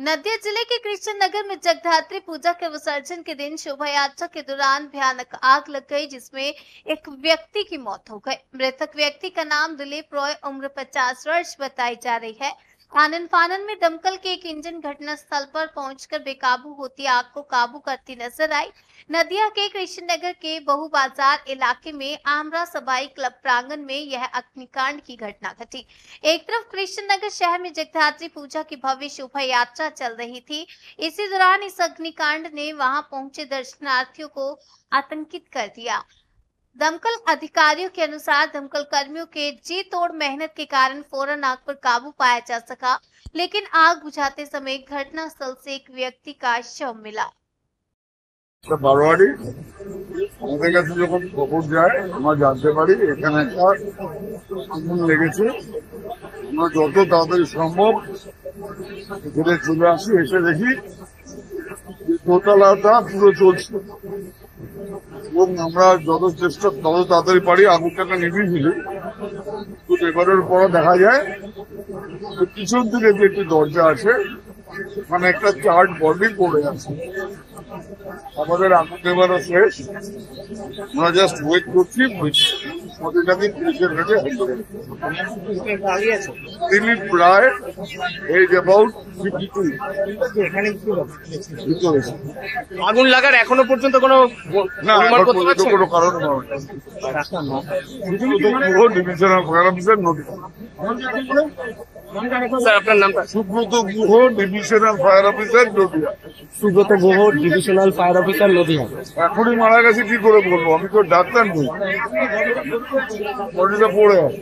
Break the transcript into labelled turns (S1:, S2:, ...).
S1: नदिया जिले के कृष्ण नगर में जगधात्री पूजा के विसर्जन के दिन शोभा यात्रा के दौरान भयानक आग लग गई, जिसमें एक व्यक्ति की मौत हो गई। मृतक व्यक्ति का नाम दिलीप रॉय, उम्र 50 वर्ष बताई जा रही है। आनन फानन में दमकल के एक इंजन घटनास्थल पर पहुंचकर बेकाबू होती आग को काबू करती नजर आई। नदिया के कृष्ण नगर के बहु बाजार इलाके में आमरा सबाई क्लब प्रांगण में यह अग्निकांड की घटना घटी। एक तरफ कृष्ण नगर शहर में जगधात्री पूजा की भव्य शोभा यात्रा चल रही थी। इसी दौरान इस अग्निकांड ने वहां पहुंचे दर्शनार्थियों को आतंकित कर दिया। दमकल अधिकारियों के अनुसार दमकल कर्मियों के जी तोड़ मेहनत के कारण फौरन आग पर काबू पाया जा सका, लेकिन आग बुझाते समय घटनास्थल से एक व्यक्ति का शव मिला।
S2: বারোয়ারি আমাদের কাছে যখন খবর যায় আমরা জানতে পারি এখানে একটা আগুন লেগেছে। আমরা যত তাড়াতাড়ি সম্ভব এখানে চলে আসি, এসে দেখি দোতলাটা পুরো চলছে এবং আমরা যত তাড়াতাড়ি পারি আগুনটাকে নিভিয়ে ফেলি। তো এবারের পরে দেখা যায় পিছন দিকে যে একটি দরজা আছে ওখানে একটা চার্ট বডি পড়ে আছে। আমাদের আগুন নেবারও শেষ, আমরা জাস্ট ওয়েট করছি প্রতিটাকে পুলিশের কাছে তিনি প্রায় এই অ্যাবাউট 52
S3: আগুন লাগার এখনো পর্যন্ত কোনো
S2: না, কোনো কারণ নয়। ডিভিশনাল ফায়ার অফিসার নদী,
S3: স্যার আপনার নামটা?
S2: Subrata Guha, divisional fire officer Nadia.
S3: Subrata Guha, divisional fire officer Nadia.
S2: এখনই মারা গেছে কি করে বলবো, আমি তো ডাক্তার নই, বডিটা পড়ে আছে।